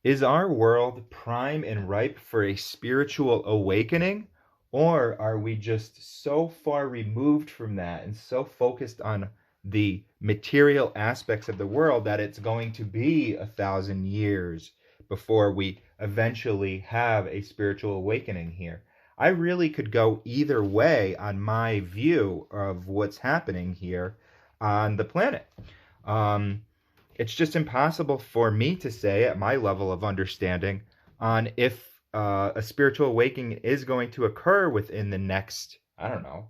Is our world prime and ripe for a spiritual awakening? Or are we just so far removed from that and so focused on the material aspects of the world that it's going to be 1,000 years before we eventually have a spiritual awakening here? I really could go either way on my view of what's happening here on the planet. Um, it's just impossible for me to say at my level of understanding on if a spiritual awakening is going to occur within the next, I don't know,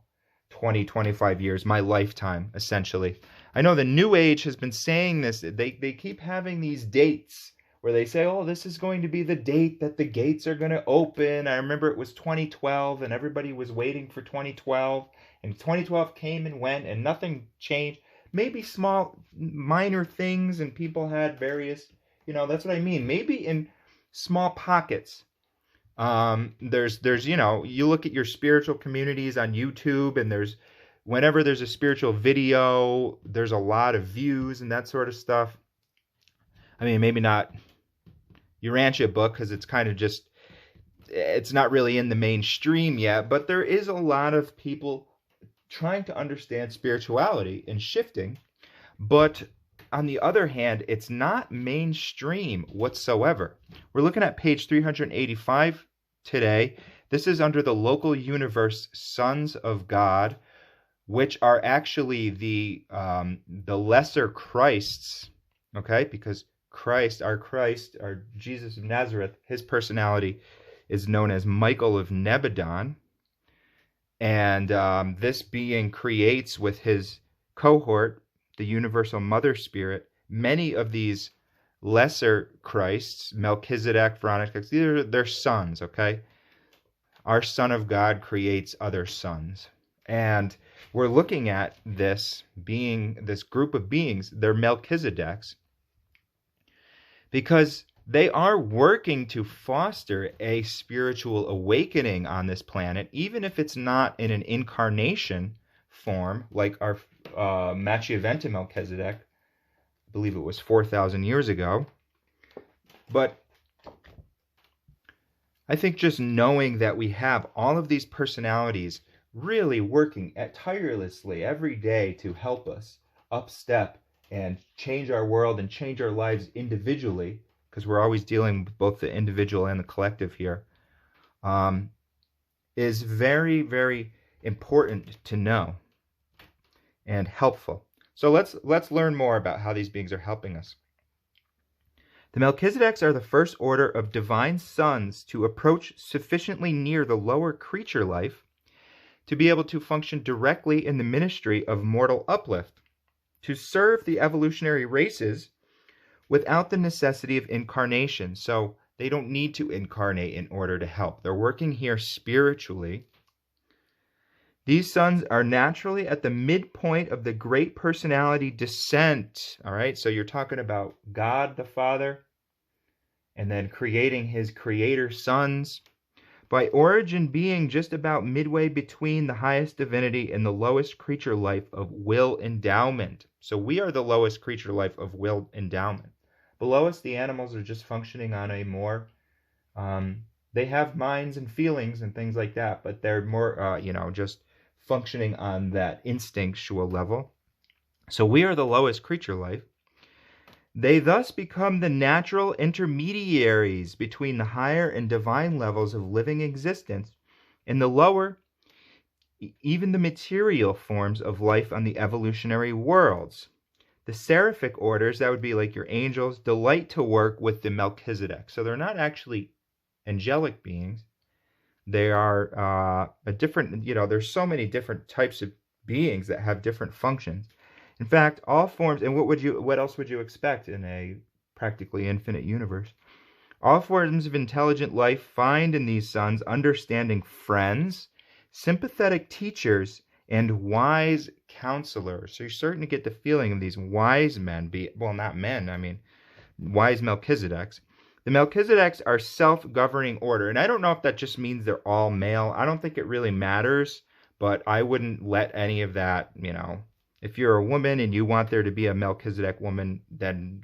20, 25 years, my lifetime, essentially. I know the New Age has been saying this. They keep having these dates where they say, oh, this is going to be the date that the gates are going to open. I remember it was 2012 and everybody was waiting for 2012. And 2012 came and went and nothing changed. Maybe small, minor things, and people had various, that's what I mean. Maybe in small pockets. There's, you look at your spiritual communities on YouTube, and whenever there's a spiritual video, there's a lot of views and that sort of stuff. I mean, maybe not Urantia book, because it's not really in the mainstream yet, but there is a lot of people trying to understand spirituality and shifting, but on the other hand, it's not mainstream whatsoever. We're looking at page 385 today. This is under the local universe Sons of God, which are actually the lesser Christs, okay? Because our Jesus of Nazareth, his personality is known as Michael of Nebadon. And this being creates with his cohort, the universal mother spirit, many of these lesser Christs, Melchizedek, Veronica, these are their sons, okay? Our Son of God creates other sons. And we're looking at this group of beings, they're Melchizedeks, because they are working to foster a spiritual awakening on this planet, even if it's not in an incarnation form like our Melchizedek Melchizedek. I believe it was 4,000 years ago. But I think just knowing that we have all of these personalities really working tirelessly every day to help us upstep and change our world and change our lives individually, because we're always dealing with both the individual and the collective here, is very, very important to know and helpful. So let's learn more about how these beings are helping us. The Melchizedeks are the first order of divine sons to approach sufficiently near the lower creature life to be able to function directly in the ministry of mortal uplift, to serve the evolutionary races without the necessity of incarnation. So they don't need to incarnate in order to help. They're working here spiritually. These sons are naturally at the midpoint of the great personality descent. All right, so you're talking about God the Father and then creating his creator sons, by origin being just about midway between the highest divinity and the lowest creature life of will endowment. So we are the lowest creature life of will endowment. Below us, the animals are just functioning on a more, they have minds and feelings and things like that, but they're more, just functioning on that instinctual level. So we are the lowest creature life. They thus become the natural intermediaries between the higher and divine levels of living existence and the lower, even the material forms of life on the evolutionary worlds. The seraphic orders, that would be like your angels, delight to work with the Melchizedek. So they're not actually angelic beings. They are a different, there's so many different types of beings that have different functions. In fact, all forms, and what else would you expect in a practically infinite universe? All forms of intelligent life find in these sons understanding friends, sympathetic teachers, and wise counselors. So you're starting to get the feeling of these wise men, not men, I mean, wise Melchizedeks. The Melchizedeks are self-governing order, and I don't know if that just means they're all male. I don't think it really matters, but I wouldn't let any of that, if you're a woman and you want there to be a Melchizedek woman, then,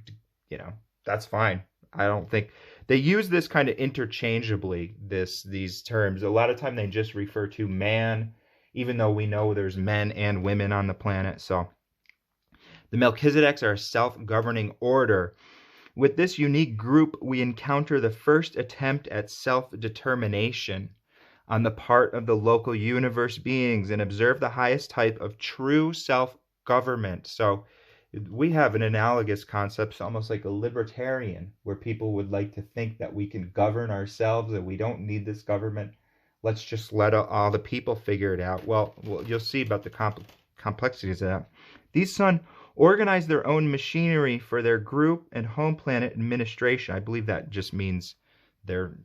that's fine. I don't think they use this kind of interchangeably, these terms. A lot of time they just refer to man, even though we know there's men and women on the planet. So the Melchizedeks are a self-governing order. With this unique group, we encounter the first attempt at self-determination on the part of the local universe beings and observe the highest type of true self-government. So we have an analogous concept, almost like a libertarian, where people would like to think that we can govern ourselves, that we don't need this government. Let's just let all the people figure it out. Well, you'll see about the complexities of that. These sons organize their own machinery for their group and home planet administration. I believe that just means their,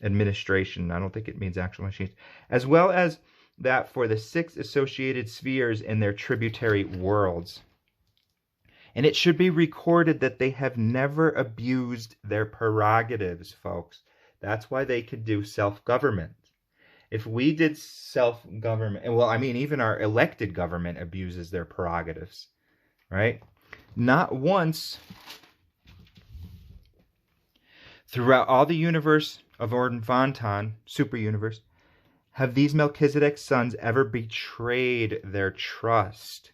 administration. I don't think it means actual machines. As well as that for the 6 associated spheres and their tributary worlds. And it should be recorded that they have never abused their prerogatives, folks. That's why they could do self-government. If we did self-government, well, I mean, even our elected government abuses their prerogatives, right? Not once throughout all the universe of Orden Vontan, super universe, have these Melchizedek sons ever betrayed their trust.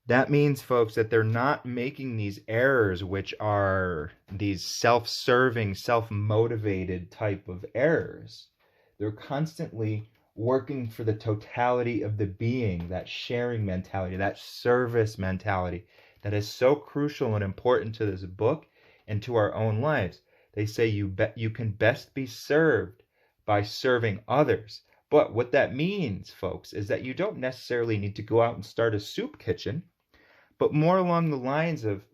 That means, folks, that they're not making these errors, which are these self-serving, self-motivated type of errors. They're constantly working for the totality of the being, that sharing mentality, that service mentality that is so crucial and important to this book and to our own lives. They say you can best be served by serving others. But what that means, folks, is that you don't necessarily need to go out and start a soup kitchen, but more along the lines of,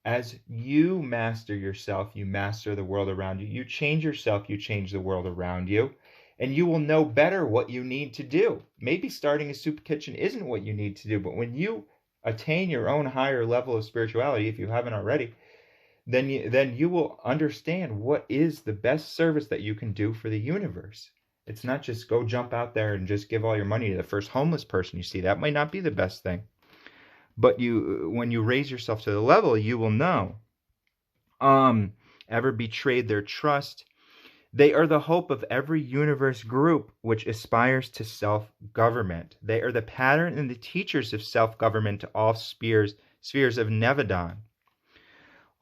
as you master yourself, you master the world around you. You change yourself, you change the world around you. And you will know better what you need to do. Maybe starting a soup kitchen isn't what you need to do, but when you attain your own higher level of spirituality, if you haven't already, then you will understand what is the best service that you can do for the universe. It's not just go jump out there and just give all your money to the first homeless person you see. That might not be the best thing. But when you raise yourself to the level, you will know. Ever betrayed their trust? They are the hope of every universe group which aspires to self-government. They are the pattern and the teachers of self-government to all spheres of Nevadon.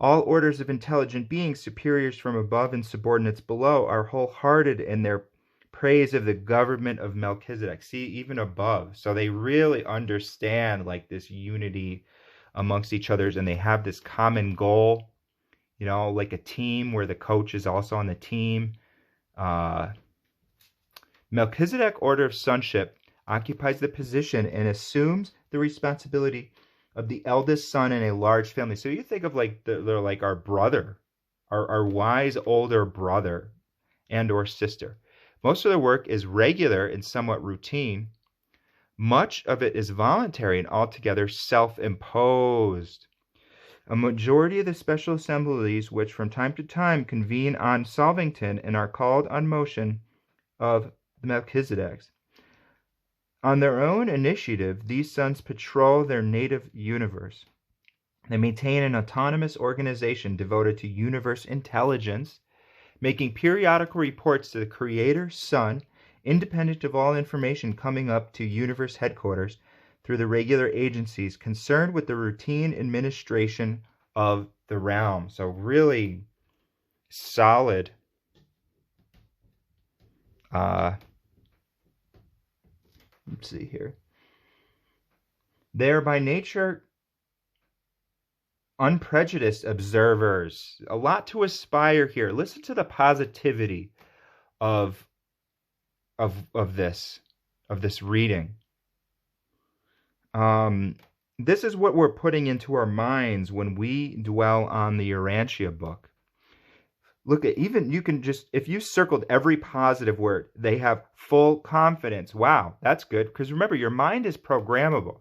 All orders of intelligent beings, superiors from above and subordinates below, are wholehearted in their praise of the government of Melchizedek. See, even above. So they really understand like this unity amongst each other, and they have this common goal. Like a team where the coach is also on the team. Melchizedek order of sonship occupies the position and assumes the responsibility of the eldest son in a large family. So you think of they're like our brother, our wise older brother and or sister. Most of their work is regular and somewhat routine. Much of it is voluntary and altogether self-imposed. A majority of the special assemblies which from time to time convene on Solvington and are called on motion of the Melchizedeks. On their own initiative, these sons patrol their native universe. They maintain an autonomous organization devoted to universe intelligence, making periodical reports to the Creator Son, independent of all information coming up to universe headquarters through the regular agencies concerned with the routine administration of the realm. So really solid let's see here. They are by nature unprejudiced observers. A lot to aspire here. Listen to the positivity of this reading. This is what we're putting into our minds when we dwell on the Urantia book. Look at, even you can just, if you circled every positive word, they have full confidence. Wow, that's good. Because remember, your mind is programmable.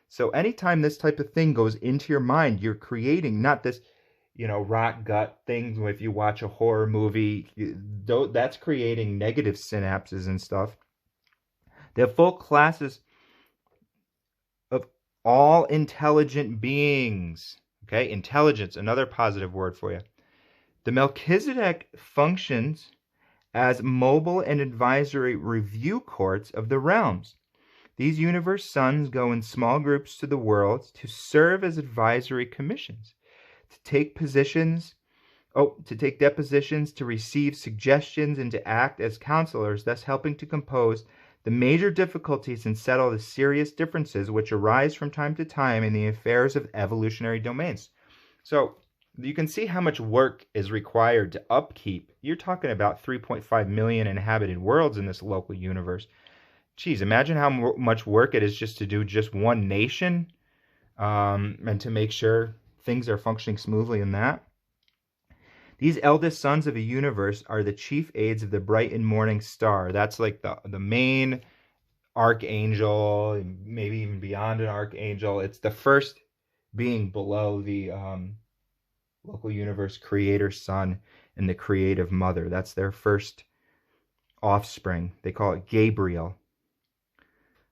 So anytime this type of thing goes into your mind, you're creating not this, rot gut thing. If you watch a horror movie, that's creating negative synapses and stuff. They have full classes of all intelligent beings. Okay, intelligence, another positive word for you. The Melchizedek functions as mobile and advisory review courts of the realms. These universe sons go in small groups to the world to serve as advisory commissions, to take depositions, to receive suggestions, and to act as counselors, thus helping to compose the major difficulties and settle the serious differences which arise from time to time in the affairs of evolutionary domains. So you can see how much work is required to upkeep. You're talking about 3.5 million inhabited worlds in this local universe. Geez, imagine how much work it is just to do just one nation, and to make sure things are functioning smoothly in that. These eldest sons of a universe are the chief aides of the bright and morning star. That's like the main archangel, maybe even beyond an archangel. It's the first being below the local universe creator son and the creative mother. That's their first offspring. They call it Gabriel.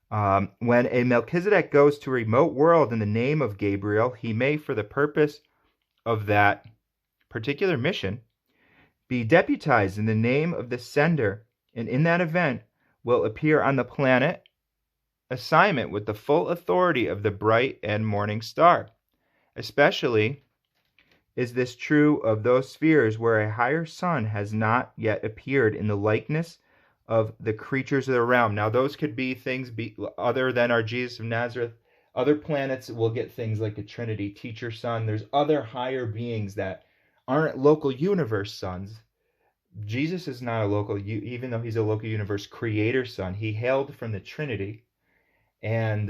When a Melchizedek goes to a remote world in the name of Gabriel, he may, for the purpose of that particular mission, be deputized in the name of the sender, and in that event will appear on the planet assignment with the full authority of the bright and morning star. Especially is this true of those spheres where a higher sun has not yet appeared in the likeness of the creatures of the realm. Now, those could be things other than our Jesus of Nazareth. Other planets will get things like a Trinity teacher son. There's other higher beings that aren't local universe sons. Jesus is not a local, even though he's a local universe creator son. He hailed from the Trinity. And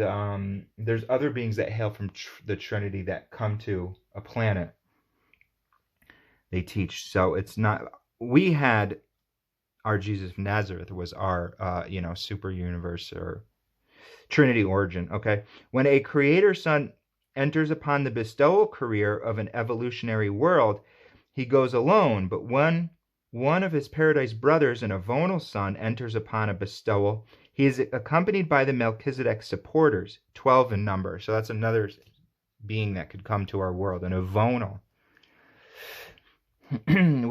there's other beings that hail from the Trinity that come to a planet. They teach. So it's not, we had our Jesus of Nazareth was our, super universe or Trinity origin, okay? When a creator son enters upon the bestowal career of an evolutionary world, he goes alone, but when one of his paradise brothers, an avonal son, enters upon a bestowal, he is accompanied by the Melchizedek supporters, 12 in number. So that's another being that could come to our world, an avonal.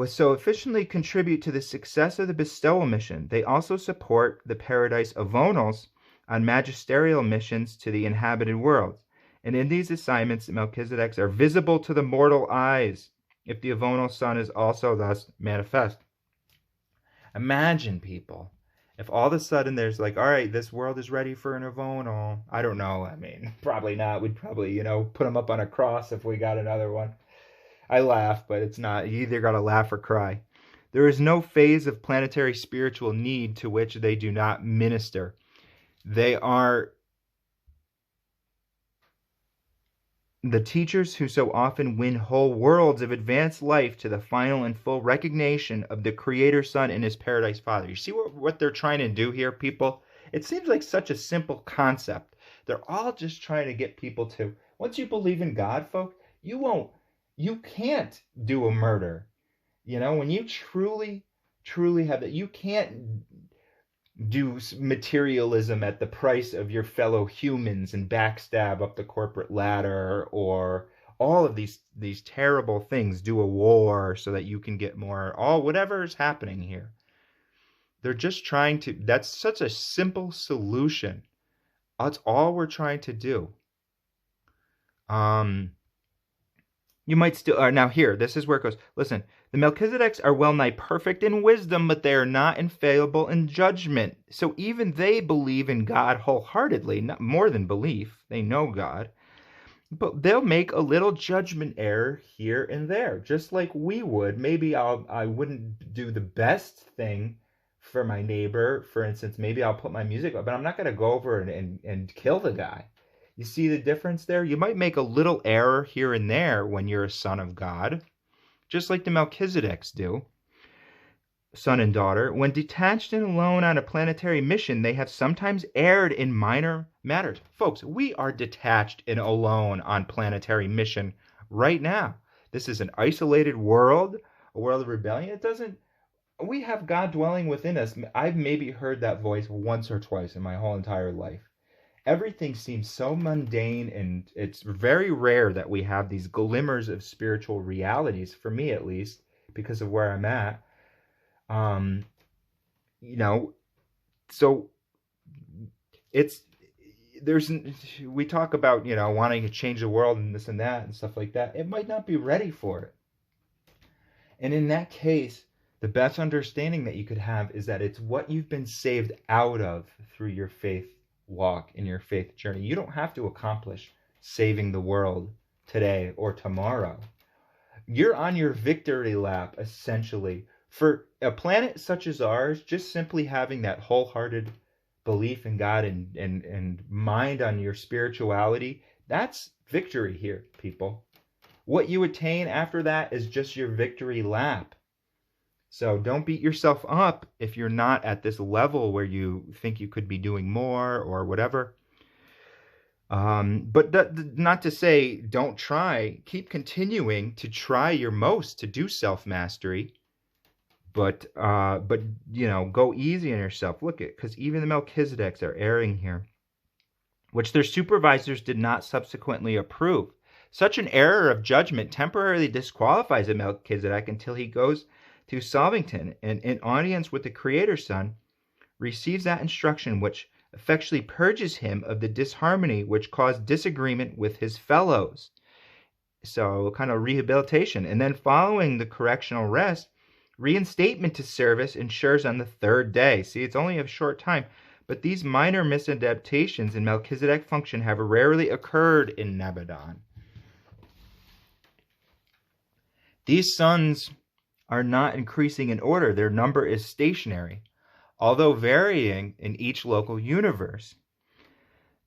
So efficiently contribute to the success of the bestowal mission. They also support the paradise avonals on magisterial missions to the inhabited worlds. And in these assignments, the Melchizedeks are visible to the mortal eyes, if the avonal son is also thus manifest. Imagine, people, if all of a sudden there's like, all right, this world is ready for an avonal. I don't know. I mean, probably not. We'd probably, put them up on a cross if we got another one. I laugh, but it's not. You either got to laugh or cry. There is no phase of planetary spiritual need to which they do not minister. They are the teachers who so often win whole worlds of advanced life to the final and full recognition of the Creator Son and His Paradise Father. You see what they're trying to do here, people? It seems like such a simple concept. They're all just trying to get people to, once you believe in God, folks, you can't do a murder. When you truly, truly have that, you can't do materialism at the price of your fellow humans and backstab up the corporate ladder, or all of these terrible things, do a war so that you can get more, whatever is happening here. They're just trying to, that's such a simple solution. That's all we're trying to do. You might still, now here, this is where it goes. Listen, the Melchizedeks are well nigh perfect in wisdom, but they are not infallible in judgment. So even they believe in God wholeheartedly, not more than belief. They know God. But they'll make a little judgment error here and there, just like we would. Maybe I wouldn't do the best thing for my neighbor. For instance, maybe I'll put my music up, but I'm not going to go over and kill the guy. You see the difference there? You might make a little error here and there when you're a son of God, just like the Melchizedeks do, son and daughter. When detached and alone on a planetary mission, they have sometimes erred in minor matters. Folks, we are detached and alone on planetary mission right now. This is an isolated world, a world of rebellion. We have God dwelling within us. I've maybe heard that voice once or twice in my whole entire life. everything seems so mundane, and it's very rare that we have these glimmers of spiritual realities, for me at least, because of where I'm at. Um, you know, so it's there's we talk about, wanting to change the world and this and that and stuff like that. It might not be ready for it. And in that case, the best understanding that you could have is that it's what you've been saved out of through your faith walk in your faith journey. You don't have to accomplish saving the world today or tomorrow. You're on your victory lap, essentially. For a planet such as ours, just simply having that wholehearted belief in God and mind on your spirituality, that's victory here, people. What you attain after that is just your victory lap. So don't beat yourself up if you're not at this level where you think you could be doing more or whatever. But not to say don't try. Keep continuing to try your most to do self-mastery. But go easy on yourself. Look at, because even the Melchizedeks are erring here, which their supervisors did not subsequently approve. Such an error of judgment temporarily disqualifies a Melchizedek until he goes to Solvington and in audience with the Creator's Son receives that instruction which effectually purges him of the disharmony which caused disagreement with his fellows. So kind of rehabilitation. And then following the correctional rest, reinstatement to service ensures on the third day. See, it's only a short time, but these minor misadaptations in Melchizedek function have rarely occurred in Nebadon. These sons are not increasing in order. Their number is stationary, although varying in each local universe.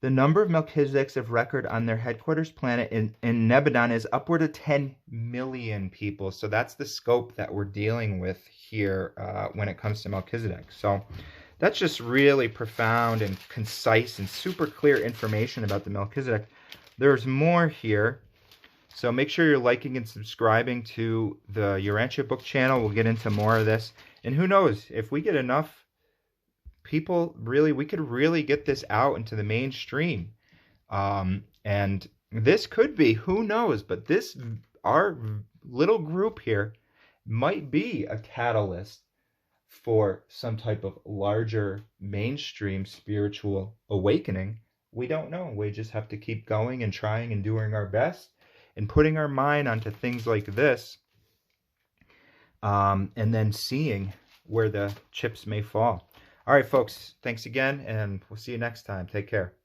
The number of Melchizedeks of record on their headquarters planet in Nebadon is upward of 10 million people. So that's the scope that we're dealing with here when it comes to Melchizedek. So that's just really profound and concise and super clear information about the Melchizedek. There's more here. So make sure you're liking and subscribing to the Urantia book channel. We'll get into more of this. And who knows, if we get enough people, we could really get this out into the mainstream. And this could be, who knows, but our little group here might be a catalyst for some type of larger mainstream spiritual awakening. We don't know. We just have to keep going and trying and doing our best and putting our mind onto things like this, and then seeing where the chips may fall. All right, folks, thanks again, and we'll see you next time. Take care.